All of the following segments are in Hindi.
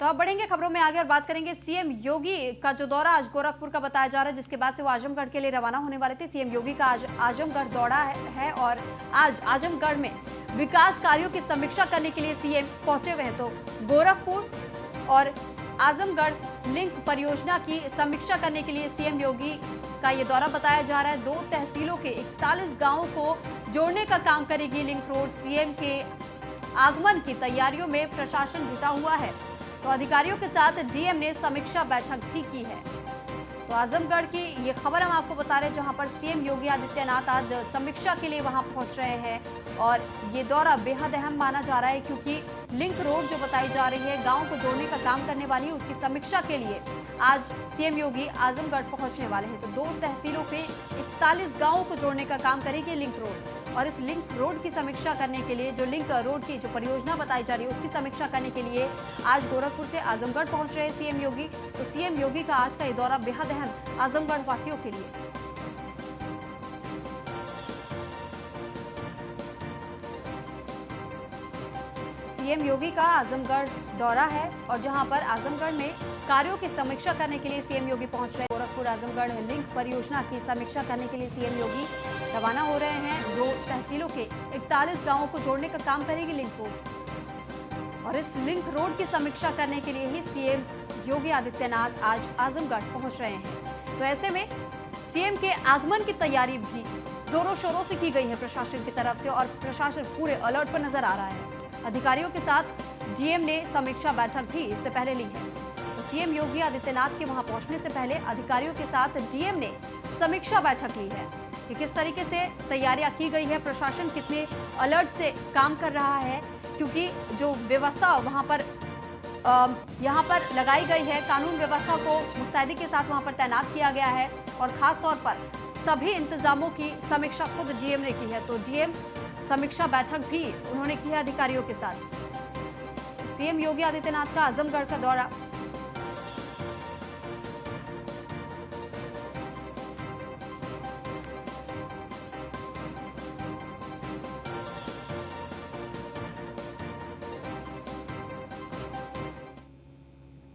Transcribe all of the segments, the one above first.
तो अब बढ़ेंगे खबरों में आगे और बात करेंगे सीएम योगी का जो दौरा आज गोरखपुर का बताया जा रहा है, जिसके बाद से वो आजमगढ़ के लिए रवाना होने वाले थे। सीएम योगी का आज आजमगढ़ दौरा है और आज आजमगढ़ में विकास कार्यों की समीक्षा करने के लिए सीएम पहुंचे हुए हैं। तो गोरखपुर और आजमगढ़ लिंक परियोजना की समीक्षा करने के लिए सीएम योगी का ये दौरा बताया जा रहा है। 2 तहसीलों के 41 गांवों को जोड़ने का काम करेगी लिंक रोड। सीएम के आगमन की तैयारियों में प्रशासन जुटा हुआ है, तो अधिकारियों के साथ डीएम ने समीक्षा बैठक भी की है। तो आजमगढ़ की ये खबर हम आपको बता रहे हैं, जहां पर सीएम योगी आदित्यनाथ आज समीक्षा के लिए वहां पहुंच रहे हैं और ये दौरा बेहद अहम माना जा रहा है, क्योंकि लिंक रोड जो बताई जा रही है गांव को जोड़ने का काम करने वाली है, उसकी समीक्षा के लिए आज सीएम योगी आजमगढ़ पहुंचने वाले हैं। तो 2 तहसीलों के 41 गांवों को जोड़ने का काम करेगी लिंक रोड और इस लिंक रोड की समीक्षा करने के लिए, जो लिंक रोड की जो परियोजना बताई जा रही है उसकी समीक्षा करने के लिए आज गोरखपुर से आजमगढ़ पहुंच रहे हैं सीएम योगी। तो सीएम योगी का आज का ये दौरा बेहद अहम आजमगढ़ वासियों के लिए। सीएम योगी का आजमगढ़ दौरा है और जहां पर आजमगढ़ में कार्यों की समीक्षा करने के लिए सीएम योगी पहुंच रहे हैं। गोरखपुर आजमगढ़ लिंक परियोजना की समीक्षा करने के लिए सीएम योगी रवाना हो रहे हैं। 2 तहसीलों के 41 गांवों को जोड़ने का काम करेगी लिंक रोड और इस लिंक रोड की समीक्षा करने के लिए ही सीएम योगी आदित्यनाथ आज आजमगढ़ पहुंच रहे हैं। तो ऐसे में सीएम के आगमन की तैयारी भी जोरों शोरों से की गई है प्रशासन की तरफ से और प्रशासन पूरे अलर्ट पर नजर आ रहा है। अधिकारियों के साथ डीएम ने समीक्षा बैठक भी इससे पहले ली है। तो सीएम योगी आदित्यनाथ के वहां पहुंचने से पहले अधिकारियों के साथ डीएम ने समीक्षा बैठक ली है कि किस तरीके से तैयारियां की गई है, प्रशासन कितने अलर्ट से काम कर रहा है, क्योंकि जो व्यवस्था वहां पर यहाँ पर लगाई गई है, कानून व्यवस्था को मुस्तैदी के साथ वहां पर तैनात किया गया है और खास तौर पर सभी इंतजामों की समीक्षा खुद डीएम ने की है। तो डीएम समीक्षा बैठक भी उन्होंने की है अधिकारियों के साथ। सीएम योगी आदित्यनाथ का आजमगढ़ का दौरा।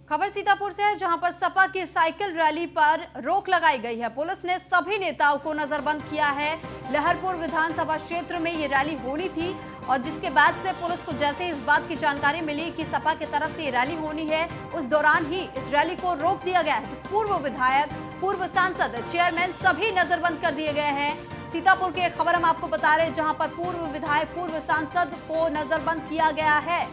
खबर सीतापुर से है, जहां पर सपा की साइकिल रैली पर रोक लगाई गई है। पुलिस ने सभी नेताओं को नजरबंद किया है। लहरपुर विधानसभा क्षेत्र में ये रैली होनी थी और जिसके बाद से पुलिस को जैसे इस बात की जानकारी मिली कि सपा की तरफ से ये रैली होनी है, उस दौरान ही इस रैली को रोक दिया गया है। तो पूर्व विधायक, पूर्व सांसद, चेयरमैन सभी नजरबंद कर दिए गए हैं। सीतापुर की एक खबर हम आपको बता रहे हैं, जहां पर पूर्व विधायक, पूर्व सांसद को नजरबंद किया गया है।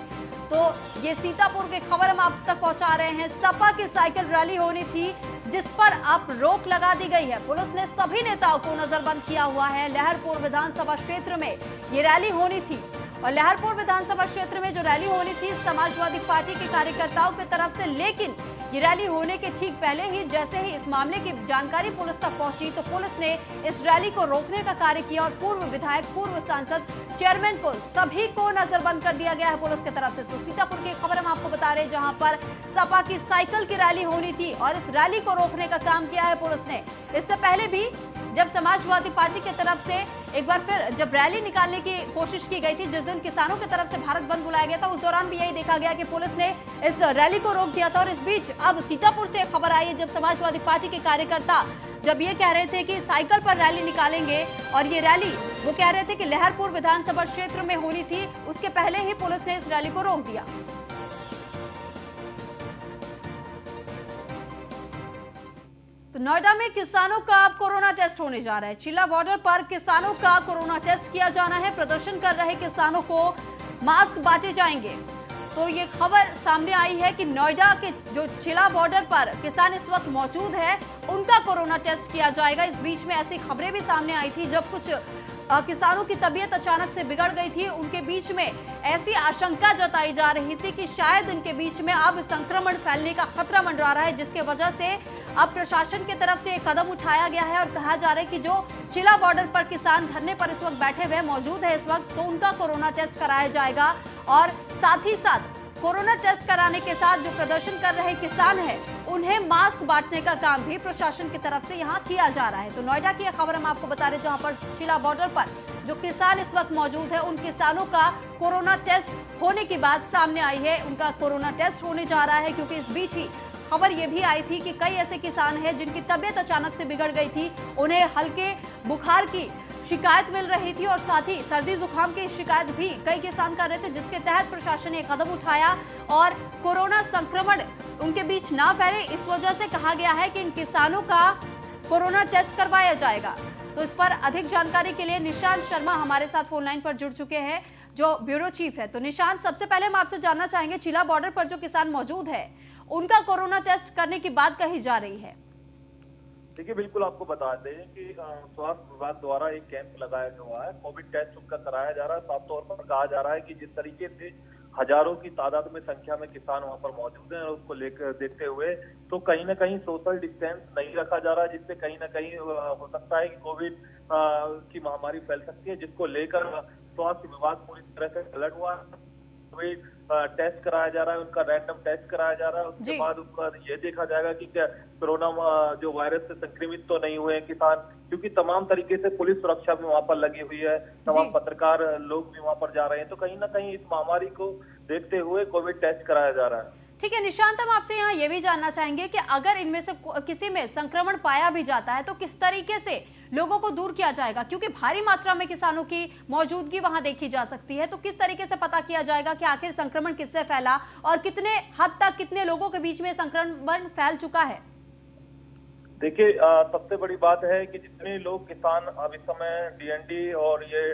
तो ये सीतापुर की खबर हम आप तक पहुंचा रहे हैं। सपा की साइकिल रैली होनी थी जिस पर अब रोक लगा दी गई है। पुलिस ने सभी नेताओं को नजरबंद किया हुआ है। लहरपुर विधानसभा क्षेत्र में ये रैली होनी थी और लहरपुर विधानसभा क्षेत्र में जो रैली होनी थी समाजवादी पार्टी के कार्यकर्ताओं की तरफ से, लेकिन ये रैली होने के ठीक पहले ही जैसे ही इस मामले की जानकारी पुलिस तक पहुंची तो पुलिस ने इस रैली को रोकने का कार्य किया और पूर्व विधायक, पूर्व सांसद, चेयरमैन को सभी को नजरबंद कर दिया गया है पुलिस की तरफ से। तो सीतापुर की खबर हम आपको बता रहे हैं, जहां पर सपा की साइकिल की रैली होनी थी और इस रैली को रोकने का काम किया है पुलिस ने। इससे पहले भी जब समाजवादी पार्टी की तरफ से एक बार फिर जब रैली निकालने की कोशिश की गई थी, जिस दिन किसानों की तरफ से भारत बंद बुलाया गया था, उस दौरान भी यही देखा गया कि पुलिस ने इस रैली को रोक दिया था। और इस बीच अब सीतापुर से खबर आई है, जब समाजवादी पार्टी के कार्यकर्ता जब ये कह रहे थे कि साइकिल पर रैली निकालेंगे और ये रैली वो कह रहे थे कि लहरपुर विधानसभा क्षेत्र में होनी थी, उसके पहले ही पुलिस ने इस रैली को रोक दिया। तो नोएडा में किसानों का अब कोरोना टेस्ट होने जा रहा है। चिल्ला बॉर्डर पर किसानों का कोरोना टेस्ट किया जाना है। प्रदर्शन कर रहे किसानों को मास्क बांटे जाएंगे। तो ये खबर सामने आई है कि नोएडा के जो चिल्ला बॉर्डर पर किसान इस वक्त मौजूद है, उनका कोरोना टेस्ट किया जाएगा। इस बीच में ऐसी खबरें भी सामने आई थी जब कुछ किसानों की तबीयत अचानक से बिगड़ गई थी। उनके बीच में ऐसी आशंका जताई जा रही थी कि शायद इनके बीच में अब संक्रमण फैलने का खतरा मंडरा रहा है, जिसके वजह से अब प्रशासन की तरफ से एक कदम उठाया गया है और कहा जा रहा है कि जो चिल्ला बॉर्डर पर किसान धरने पर इस वक्त बैठे हुए मौजूद है इस वक्त, तो उनका कोरोना टेस्ट कराया जाएगा और साथ ही साथ कोरोना टेस्ट कराने के साथ जो प्रदर्शन कर रहे किसान हैं, उन्हें मास्क बांटने का काम भी प्रशासन की तरफ से यहां किया जा रहा है। तो नोएडा की खबर हम आपको बता रहे, जहां पर चिला बॉर्डर पर जो किसान इस वक्त मौजूद है, उन किसानों का कोरोना टेस्ट होने की बात सामने आई है। उनका कोरोना टेस्ट होने जा रहा है, क्योंकि इस बीच ही खबर यह भी आई थी कि कई ऐसे किसान हैं जिनकी तबीयत अचानक से बिगड़ गई थी। उन्हें हल्के बुखार की शिकायत मिल रही थी और साथ ही सर्दी जुकाम की शिकायत भी कई किसान कर रहे थे, जिसके तहत प्रशासन ने कदम उठाया और कोरोना संक्रमण उनके बीच ना फैले, इस वजह से कहा गया है कि इन किसानों का कोरोना टेस्ट करवाया जाएगा। तो इस पर अधिक जानकारी के लिए निशांत शर्मा हमारे साथ फोन लाइन पर जुड़ चुके हैं, जो ब्यूरो चीफ है। तो निशांत, सबसे पहले हम आपसे जानना चाहेंगे, चिला बॉर्डर पर जो किसान मौजूद है, उनका कोरोना टेस्ट करने की बात कही जा रही है। देखिए, बिल्कुल आपको बता दें कि स्वास्थ्य विभाग द्वारा एक कैंप लगाया हुआ है। कोविड टेस्ट उनका कराया जा रहा है। साफ तौर पर कहा जा रहा है कि जिस तरीके से हजारों की तादाद में संख्या में किसान वहां पर मौजूद हैं, और उसको लेकर देखते हुए तो कहीं ना कहीं सोशल डिस्टेंस नहीं रखा जा रहा, जिससे कहीं ना कहीं हो सकता है कि कोविड की महामारी फैल सकती है, जिसको लेकर स्वास्थ्य विभाग पूरी तरह से अलर्ट हुआ है। कोविड टेस्ट कराया जा रहा है, उनका रैंडम टेस्ट कराया जा रहा है। उसके बाद उनका ये देखा जाएगा कि क्या कोरोना जो वायरस से संक्रमित तो नहीं हुए हैं किसान, क्योंकि तमाम तरीके से पुलिस सुरक्षा भी वहां पर लगी हुई है, तमाम पत्रकार लोग भी वहां पर जा रहे हैं। तो कहीं ना कहीं इस महामारी को देखते हुए कोविड टेस्ट कराया जा रहा है। ठीक है निशांत, हम आपसे यहाँ ये भी जानना चाहेंगे कि अगर इनमें से किसी में संक्रमण पाया भी जाता है, तो किस तरीके से लोगों को दूर किया जाएगा, क्योंकि भारी मात्रा में किसानों की मौजूदगी वहां देखी जा सकती है। तो किस तरीके से पता किया जाएगा कि आखिर संक्रमण किससे फैला और कितने हद तक कितने लोगों के बीच में संक्रमण फैल चुका है? देखिए, सबसे बड़ी बात है कि जितने लोग किसान अब इस समय डीएनडी और ये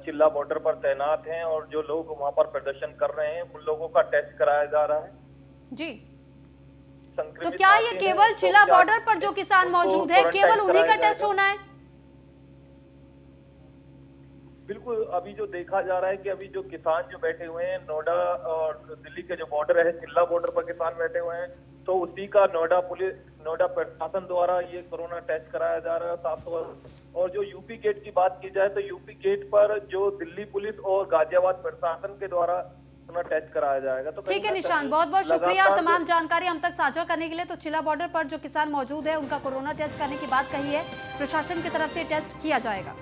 चिल्ला बॉर्डर पर तैनात हैं और जो लोग वहां पर प्रदर्शन कर रहे हैं, उन लोगों का टेस्ट कराया जा रहा है जी। तो क्या ये केवल चिल्ला बॉर्डर पर जो किसान मौजूद है, केवल उन्हीं का टेस्ट होना है? बिल्कुल, अभी जो देखा जा रहा है कि अभी जो किसान जो बैठे हुए हैं नोएडा और दिल्ली के जो बॉर्डर है, चिल्ला बॉर्डर पर किसान बैठे हुए हैं, तो उसी का नोएडा पुलिस, नोएडा प्रशासन द्वारा ये कोरोना टेस्ट कराया जा रहा है साफ तौर। और जो यूपी गेट की बात की जाए, तो यूपी गेट पर जो दिल्ली पुलिस और गाजियाबाद प्रशासन के द्वारा टेस्ट कराया जाएगा। तो ठीक है निशांत, बहुत बहुत शुक्रिया तमाम जानकारी हम तक साझा करने के लिए। तो चिल्ला बॉर्डर पर जो किसान मौजूद है, उनका कोरोना टेस्ट करने की बात कही है, प्रशासन की तरफ से टेस्ट किया जाएगा।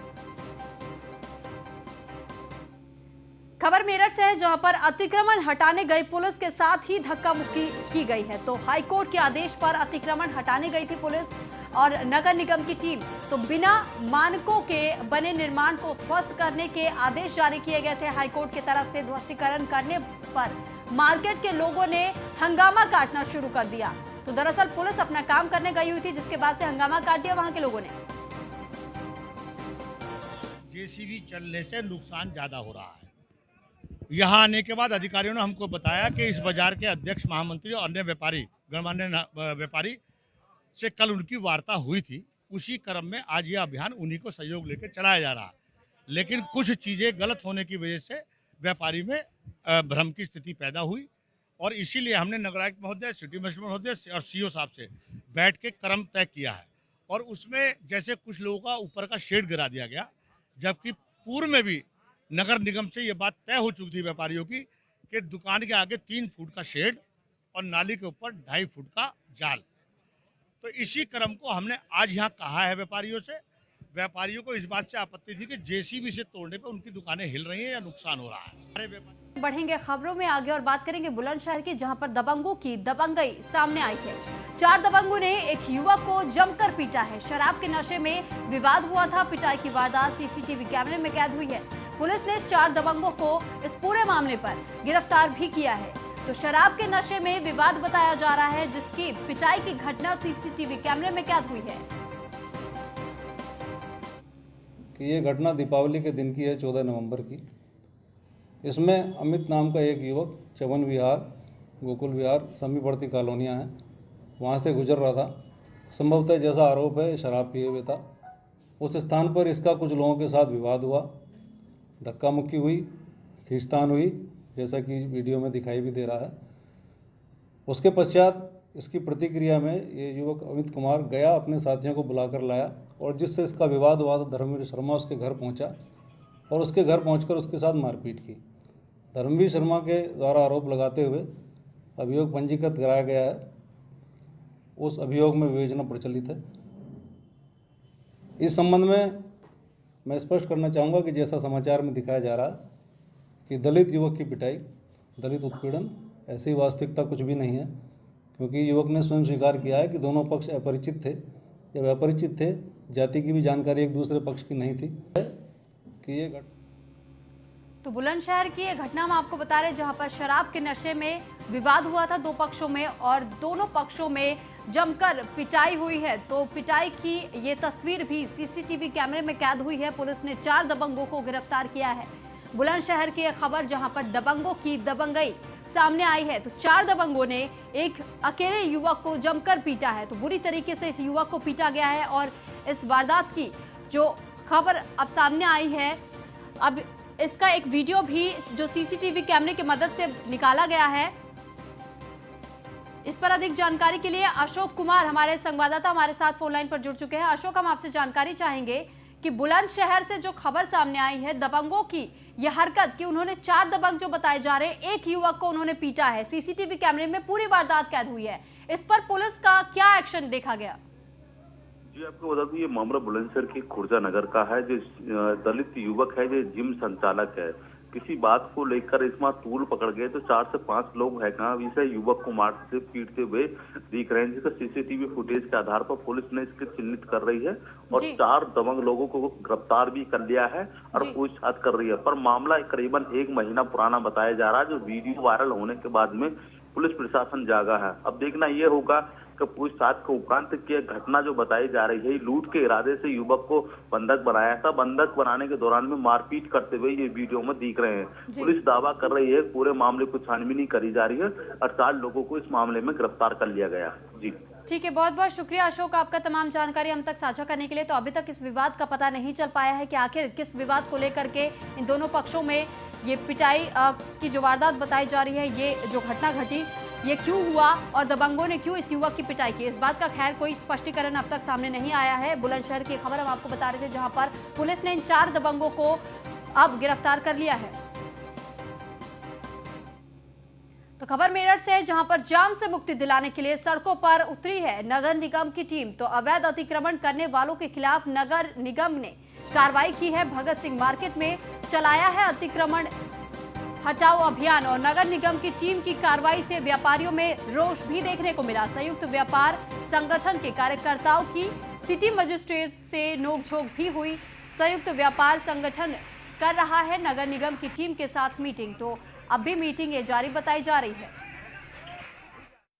खबर मेरठ से है, जहां पर अतिक्रमण हटाने गई पुलिस के साथ ही धक्का मुक्की की गई है। तो हाईकोर्ट के आदेश पर अतिक्रमण हटाने गई थी पुलिस और नगर निगम की टीम। तो बिना मानकों के बने निर्माण को ध्वस्त करने के आदेश जारी किए गए थे हाईकोर्ट की तरफ से। ध्वस्तीकरण करने पर मार्केट के लोगों ने हंगामा काटना शुरू कर दिया। तो दरअसल पुलिस अपना काम करने गई हुई थी, जिसके बाद से हंगामा काट दिया वहां के लोगों ने। जेसीबी चलने से नुकसान ज्यादा हो रहा है। यहाँ आने के बाद अधिकारियों ने हमको बताया कि इस बाजार के अध्यक्ष, महामंत्री और अन्य व्यापारी, गणमान्य व्यापारी से कल उनकी वार्ता हुई थी। उसी क्रम में आज यह अभियान उन्हीं को सहयोग लेकर चलाया जा रहा है। लेकिन कुछ चीज़ें गलत होने की वजह से व्यापारी में भ्रम की स्थिति पैदा हुई और इसीलिए हमने नगर आयुक्त महोदय, सिटी मजिस्ट्रेट महोदय और सीओ साहब से बैठ के क्रम तय किया है। और उसमें जैसे कुछ लोगों का ऊपर का शेड गिरा दिया गया, जबकि पूर्व में भी नगर निगम से ये बात तय हो चुकी थी व्यापारियों की कि दुकान के आगे 3 फुट का शेड और नाली के ऊपर 2.5 फुट का जाल। तो इसी क्रम को हमने आज यहाँ कहा है व्यापारियों से। व्यापारियों को इस बात से आपत्ति थी कि जेसीबी से तोड़ने पे उनकी दुकानें हिल रही हैं या नुकसान हो रहा है। बढ़ेंगे खबरों में आगे और बात करेंगे बुलंदशहर की, जहां पर दबंगों की दबंगई सामने आई है। 4 दबंगों ने एक युवक को जमकर पीटा है। शराब के नशे में विवाद हुआ था। पिटाई की वारदात सीसीटीवी कैमरे में कैद हुई है। पुलिस ने 4 दबंगों को इस पूरे मामले पर गिरफ्तार भी किया है। तो शराब के नशे में विवाद बताया जा रहा है, जिसकी पिटाई की घटना सीसीटीवी कैमरे में कैद हुई है। कि ये घटना दीपावली के दिन की है, 14 नवंबर की। इसमें अमित नाम का एक युवक चवन विहार, गोकुल विहार, समीपवर्ती कॉलोनियाँ हैं, वहाँ से गुजर रहा था। संभवतः जैसा आरोप है, शराब पिए हुए था। उस स्थान पर इसका कुछ लोगों के साथ विवाद हुआ, धक्का मुक्की हुई, खींचतान हुई, जैसा कि वीडियो में दिखाई भी दे रहा है। उसके पश्चात इसकी प्रतिक्रिया में ये युवक अमित कुमार गया, अपने साथियों को बुलाकर लाया और जिससे इसका विवाद हुआ था, धर्मवीर शर्मा उसके घर पहुंचा और उसके घर पहुंचकर उसके साथ मारपीट की। धर्मवीर शर्मा के द्वारा आरोप लगाते हुए अभियोग पंजीकृत कराया गया है। उस अभियोग में विवेचना प्रचलित है। इस संबंध में मैं स्पष्ट करना चाहूँगा कि जैसा समाचार में दिखाया जा रहा है कि दलित युवक की पिटाई, दलित उत्पीड़न, ऐसी वास्तविकता कुछ भी नहीं है, क्योंकि युवक ने स्वयं स्वीकार किया है कि दोनों पक्ष अपरिचित थे। जब अपरिचित थे, जाति की भी जानकारी एक दूसरे पक्ष की नहीं थी कि ये तो बुलंदशहर की ये घटना हम आपको बता रहे हैं जहां पर शराब के नशे में विवाद हुआ था दो पक्षों में और दोनों पक्षों में जमकर पिटाई हुई है। तो पिटाई की ये तस्वीर भी सीसीटीवी कैमरे में कैद हुई है। पुलिस ने 4 दबंगों को गिरफ्तार किया है। बुलंदशहर की एक खबर जहां पर दबंगों की दबंगई सामने आई है। तो 4 दबंगों ने एक अकेले युवक को जमकर पीटा है। तो बुरी तरीके से इस युवक को पीटा गया है और इस वारदात की जो खबर अब सामने आई है, अब इसका एक वीडियो भी जो सीसीटीवी कैमरे की मदद से निकाला गया है। इस पर अधिक जानकारी के लिए अशोक कुमार हमारे संवाददाता हमारे साथ फोन लाइन पर जुड़ चुके हैं। अशोक, हम आपसे जानकारी चाहेंगे कि बुलंदशहर से जो खबर सामने आई है दबंगों की यह हरकत कि उन्होंने 4 दबंग जो बताए जा रहे हैं, एक युवक को उन्होंने पीटा है, सीसीटीवी कैमरे में पूरी वारदात कैद हुई है। इस पर पुलिस का क्या एक्शन देखा गया? जी, आपको बता दूं ये मामला बुलंदशहर के खुर्जा नगर का है। जो दलित युवक है, जो जिम संचालक है, किसी बात को लेकर इसमें तूल पकड़ गए तो 4 से 5 लोग है इसे युवक को मारते पीटते हुए दिख रहे हैं, जिसका सीसीटीवी फुटेज के आधार पर पुलिस ने इसके चिन्हित कर रही है और 4 दबंग लोगों को गिरफ्तार भी कर लिया है और पूछताछ कर रही है। पर मामला करीबन 1 महीना पुराना बताया जा रहा है। जो वीडियो वायरल होने के बाद में पुलिस प्रशासन जागा है। अब देखना ये होगा कि पूछताछ के उपरांत की घटना जो बताई जा रही है, लूट के इरादे से युवक को बंधक बनाया था। बंधक बनाने के दौरान में मारपीट करते हुए ये वीडियो में दिख रहे हैं। पुलिस दावा कर रही है पूरे मामले को छानबीन करी जा रही है और 4 लोगों को इस मामले में गिरफ्तार कर लिया गया। जी ठीक है, बहुत बहुत शुक्रिया अशोक आपका तमाम जानकारी हम तक साझा करने के लिए। तो अभी तक इस विवाद का पता नहीं चल पाया है कि आखिर किस विवाद को लेकर के इन दोनों पक्षों में ये पिटाई की जो वारदात बताई जा रही है, ये जो घटना घटी, ये क्यों हुआ और दबंगों ने क्यों इस युवक की पिटाई की। इस बात का खैर कोई स्पष्टीकरण अब तक सामने नहीं आया है। बुलंदशहर की खबर हम आपको बता रहे थे जहां पर पुलिस ने इन 4 दबंगों को अब गिरफ्तार कर लिया है। तो खबर मेरठ से है जहां पर जाम से मुक्ति दिलाने के लिए सड़कों पर उतरी है नगर निगम की टीम। तो अवैध अतिक्रमण करने वालों के खिलाफ नगर निगम ने कार्रवाई की है। भगत सिंह मार्केट में चलाया है अतिक्रमण हटाओ अभियान और नगर निगम की टीम की कार्रवाई से व्यापारियों में रोष भी देखने को मिला। संयुक्त व्यापार संगठन के कार्यकर्ताओं की सिटी मजिस्ट्रेट से नोकझोंक भी हुई। संयुक्त व्यापार संगठन कर रहा है नगर निगम की टीम के साथ मीटिंग। तो अब भी मीटिंग ये जारी बताई जा रही है।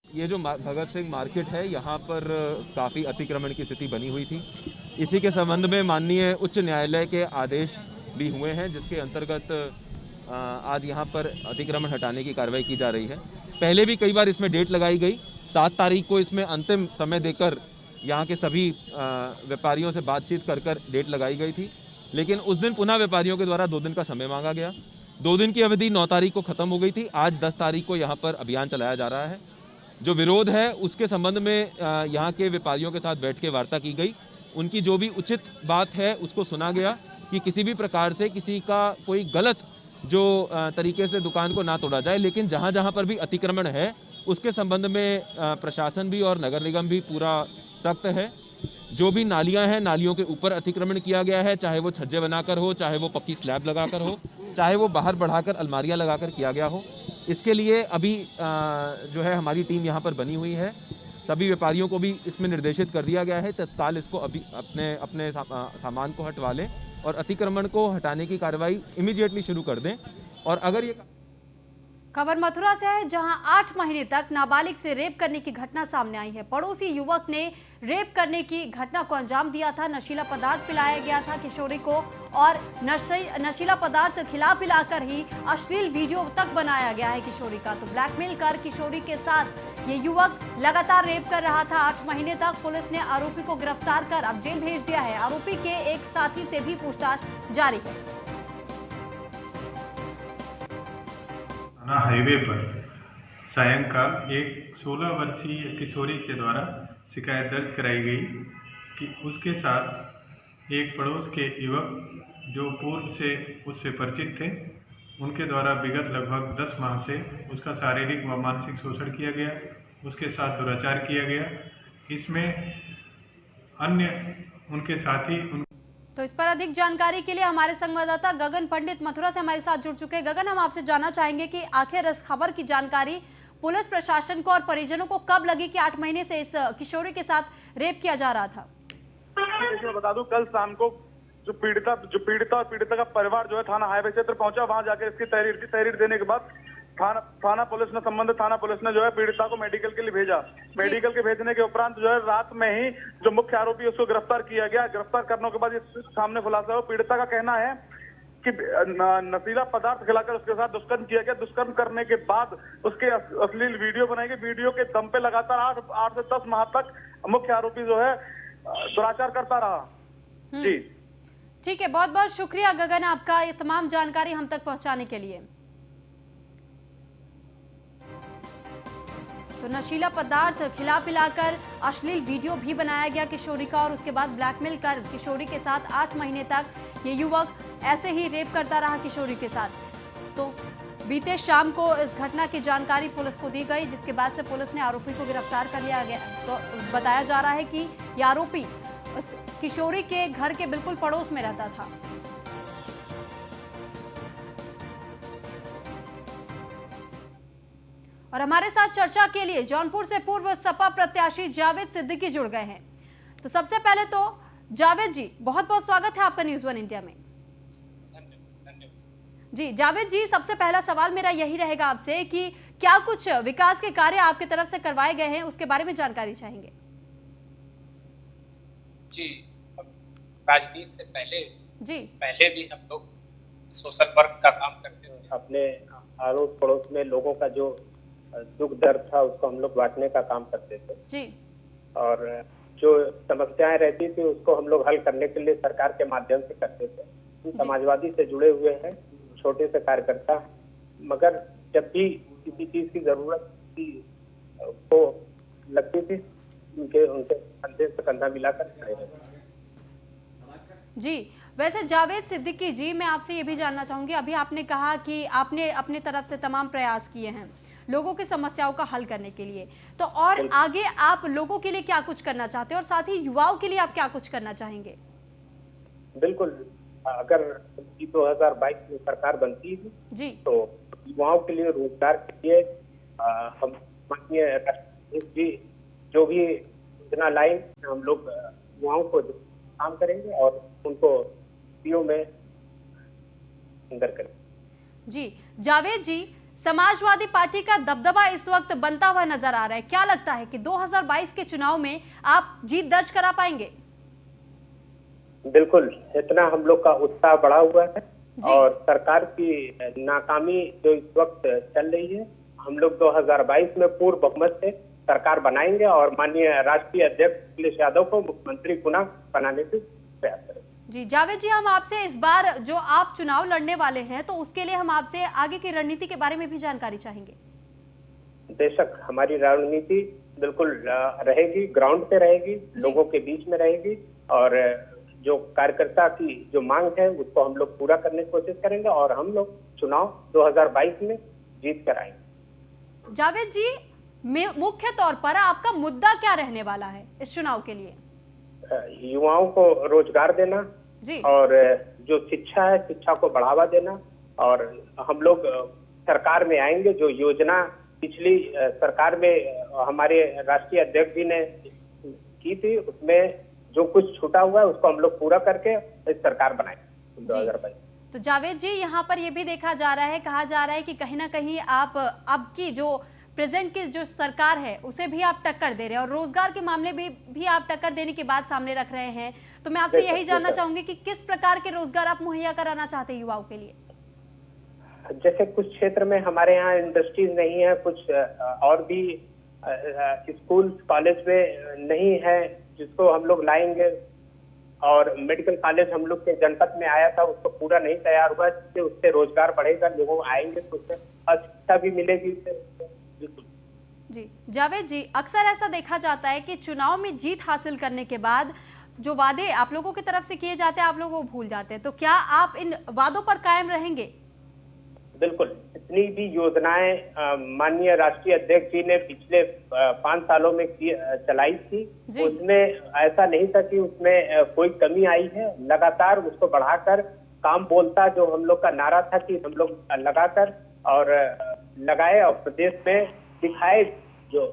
ये जो भगत सिंह मार्केट है, यहाँ पर काफ़ी अतिक्रमण की स्थिति बनी हुई थी। इसी के संबंध में माननीय उच्च न्यायालय के आदेश भी हुए हैं, जिसके अंतर्गत आज यहाँ पर अतिक्रमण हटाने की कार्रवाई की जा रही है। पहले भी कई बार इसमें डेट लगाई गई। 7 तारीख को इसमें अंतिम समय देकर यहाँ के सभी व्यापारियों से बातचीत कर डेट लगाई गई थी, लेकिन उस दिन पुनः व्यापारियों के द्वारा 2 दिन का समय मांगा गया। 2 दिन की अवधि 9 तारीख को ख़त्म हो गई थी। आज 10 तारीख को यहाँ पर अभियान चलाया जा रहा है। जो विरोध है उसके संबंध में यहाँ के व्यापारियों के साथ बैठ के वार्ता की गई। उनकी जो भी उचित बात है उसको सुना गया कि किसी भी प्रकार से किसी का कोई गलत जो तरीके से दुकान को ना तोड़ा जाए, लेकिन जहाँ जहाँ पर भी अतिक्रमण है उसके संबंध में प्रशासन भी और नगर निगम भी पूरा सख्त है। जो भी नालियाँ हैं, नालियों के ऊपर अतिक्रमण किया गया है, चाहे वो छज्जे बनाकर हो, चाहे वो पक्की स्लैब लगाकर हो, चाहे वो बाहर बढ़ाकर अलमारियाँ लगाकर किया गया हो। इसके लिए अभी जो है हमारी टीम यहाँ पर बनी हुई है। सभी व्यापारियों को भी इसमें निर्देशित कर दिया गया है तत्काल इसको अभी अपने सामान को हटवा लें और अतिक्रमण को हटाने की कार्रवाई इमीडिएटली शुरू कर दें। और अगर ये खबर मथुरा से है जहां 8 महीने तक नाबालिग से रेप करने की घटना सामने आई है। पड़ोसी युवक ने रेप करने की घटना को अंजाम दिया था। नशीला पदार्थ पिलाया गया था किशोरी को और नशीला पदार्थ पिलाकर ही अश्लील वीडियो तक बनाया गया है किशोरी का। तो ब्लैकमेल कर किशोरी के साथ ये युवक लगातार रेप कर रहा था 8 महीने तक। पुलिस ने आरोपी को गिरफ्तार कर अब जेल भेज दिया है। आरोपी के एक साथी से भी पूछताछ जारी है। हाईवे पर सायंकाल एक 16 वर्षीय किशोरी के द्वारा शिकायत दर्ज कराई गई कि उसके साथ एक पड़ोस के युवक जो पूर्व से उससे परिचित थे उनके द्वारा विगत लगभग 10 माह से उसका शारीरिक व मानसिक शोषण किया गया, उसके साथ दुराचार किया गया। इसमें अन्य उनके साथी तो इस पर अधिक जानकारी के लिए हमारे संवाददाता गगन पंडित मथुरा से हमारे साथ जुड़ चुके हैं। गगन, हम आपसे जानना चाहेंगे कि आखिर इस खबर की जानकारी पुलिस प्रशासन को और परिजनों को कब लगी कि 8 महीने से इस किशोरी के साथ रेप किया जा रहा था? मैं बता दूं, कल शाम को जो पीड़िता और पीड़िता का परिवार जो है थाना हाईवे क्षेत्र पहुंचा। वहां जाकर इसकी तहरीर देने के बाद संबंधित थाना पुलिस ने जो है पीड़िता को मेडिकल के लिए भेजा। मेडिकल के भेजने के उपरांत जो है रात में ही जो मुख्य आरोपी है उसको गिरफ्तार किया गया। गिरफ्तार करने के बाद ये सामने खुलासा हुआ। पीड़िता का कहना है कि नशीला पदार्थ खिलाकर उसके साथ दुष्कर्म किया गया। दुष्कर्म करने के बाद उसके अश्लील वीडियो बनाई गई। वीडियो के दम पे लगातार 8 से 10 माह तक मुख्य आरोपी जो है दुराचार करता रहा। जी ठीक है, बहुत बहुत शुक्रिया गगन आपका ये तमाम जानकारी हम तक पहुंचाने के लिए। तो नशीला पदार्थ खिला पिलाकर अश्लील वीडियो भी बनाया गया किशोरी का और उसके बाद ब्लैकमेल कर किशोरी के साथ 8 महीने तक ये युवक ऐसे ही रेप करता रहा किशोरी के साथ। तो बीते शाम को इस घटना की जानकारी पुलिस को दी गई, जिसके बाद से पुलिस ने आरोपी को गिरफ्तार कर लिया गया। तो बताया जा रहा है कि ये आरोपी उस किशोरी के घर के बिल्कुल पड़ोस में रहता था। और हमारे साथ चर्चा के लिए जौनपुर से पूर्व सपा प्रत्याशी जावेद सिद्दीकी जुड़ गए हैं। तो सबसे पहले तो जावेद जी, बहुत बहुत स्वागत है आपका न्यूज़ 1 इंडिया में। जी जावेद जी, सबसे पहला सवाल मेरा यही रहेगा आपसे कि क्या कुछ विकास के कार्य आपकी तरफ से करवाए गए हैं, उसके बारे में जानकारी चाहेंगे। जी, राजनीति से पहले भी हम लोग सोशल वर्क का काम करते थे। अपने अड़ोस पड़ोस में लोगों का जो दुख दर्द था उसको हम लोग बांटने का काम करते थे जी। और जो समस्याएं रहती थी उसको हम लोग हल करने के लिए सरकार के माध्यम से करते थे। समाजवादी से जुड़े हुए हैं, छोटे से कार्यकर्ता, मगर जब भी किसी चीज की जरूरत को लगती थी उनके कंधे से कंधा मिलाकर खड़े रहते। जी, वैसे जावेद सिद्दीकी जी, मैं आपसे ये भी जानना चाहूंगी, अभी आपने कहा कि आपने अपनी तरफ से तमाम प्रयास किए हैं लोगों की समस्याओं का हल करने के लिए, तो और आगे आप लोगों के लिए क्या कुछ करना चाहते हैं और साथ ही युवाओं के लिए आप क्या कुछ करना चाहेंगे? बिल्कुल, अगर 2022 में सरकार बनती है जी तो युवाओं के लिए रोजगार के लिए हम माननीय राष्ट्रपति जी जो भी योजना लाइन हम लोग युवाओं को काम करेंगे और उनको पीओ में अंदर करेंगे। जी जावेद जी, समाजवादी पार्टी का दबदबा इस वक्त बनता हुआ नजर आ रहा है। क्या लगता है कि 2022 के चुनाव में आप जीत दर्ज करा पाएंगे? बिल्कुल, इतना हम लोग का उत्साह बढ़ा हुआ है और सरकार की नाकामी जो इस वक्त चल रही है, हम लोग 2022 में पूर्ण बहुमत से सरकार बनाएंगे और माननीय राष्ट्रीय अध्यक्ष अखिलेश यादव को मुख्यमंत्री पुनः बनाने की प्रयास करेंगे। जी जावेद जी, हम आपसे इस बार जो आप चुनाव लड़ने वाले हैं तो उसके लिए हम आपसे आगे की रणनीति के बारे में भी जानकारी चाहेंगे। बेशक, हमारी रणनीति बिल्कुल रहेगी, ग्राउंड पे रहेगी, लोगों के बीच में रहेगी और जो कार्यकर्ता की जो मांग है उसको हम लोग पूरा करने की कोशिश करेंगे और हम लोग चुनाव 2022 में जीत कर आएंगे। जावेद जी, मुख्य तौर पर आपका मुद्दा क्या रहने वाला है इस चुनाव के लिए? युवाओं को रोजगार देना जी और जो शिक्षा है शिक्षा को बढ़ावा देना और हम लोग सरकार में आएंगे। जो योजना पिछली सरकार में हमारे राष्ट्रीय अध्यक्ष जी ने की थी उसमें जो कुछ छूटा हुआ है उसको हम लोग पूरा करके इस सरकार बनाएंगे 2022। तो जावेद जी, यहाँ पर ये भी देखा जा रहा है, कहा जा रहा है कि कहीं ना कहीं आप अब की जो प्रेजेंट की जो सरकार है उसे भी आप टक्कर दे रहे हैं और रोजगार के मामले में भी आप टक्कर देने की बात सामने रख रहे हैं। तो मैं आपसे यही जानना चाहूंगी कि किस प्रकार के रोजगार आप मुहैया कराना चाहते हैं युवाओं के लिए? जैसे कुछ क्षेत्र में हमारे यहाँ इंडस्ट्रीज नहीं है, कुछ और भी स्कूल कॉलेज में नहीं है जिसको हम लोग लाएंगे और मेडिकल कॉलेज हम लोग के जनपद में आया था उसको पूरा नहीं तैयार हुआ, जिससे उससे रोजगार बढ़ेगा, लोग आएंगे तो उससे शिक्षा भी मिलेगी। जी जावेद जी, अक्सर ऐसा देखा जाता है कि चुनाव में जीत हासिल करने के बाद जो वादे आप लोगों की तरफ से किए जाते हैं आप लोग वो भूल जाते हैं, तो क्या आप इन वादों पर कायम रहेंगे? बिल्कुल, जितनी भी योजनाएं माननीय राष्ट्रीय अध्यक्ष जी ने पिछले 5 सालों में चलाई थी, उसमें ऐसा नहीं था कि उसमें कोई कमी आई है। लगातार उसको बढ़ाकर काम बोलता जो हम लोग का नारा था कि हम लोग लगाकर और लगाए और प्रदेश में दिखाए जो।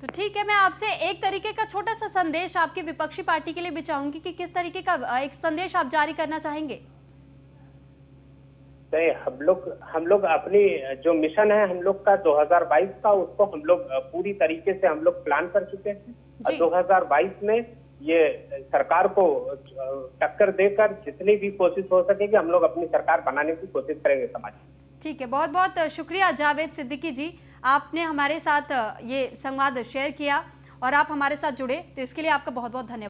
तो ठीक है, मैं आपसे एक तरीके का छोटा सा संदेश आपकी विपक्षी पार्टी के लिए भी चाहूंगी कि किस तरीके का एक संदेश आप जारी करना चाहेंगे? हम लोग अपनी जो मिशन है हम लोग का 2022 का, उसको हम लोग पूरी तरीके से हम लोग प्लान कर चुके हैं और 2022 में ये सरकार को टक्कर देकर जितनी भी कोशिश हो सकेगी हम लोग अपनी सरकार बनाने की कोशिश करेंगे समाज। ठीक है, बहुत बहुत शुक्रिया जावेद सिद्दीकी जी, आपने हमारे साथ ये संवाद शेयर किया और आप हमारे साथ जुड़े, तो इसके लिए आपका बहुत बहुत धन्यवाद।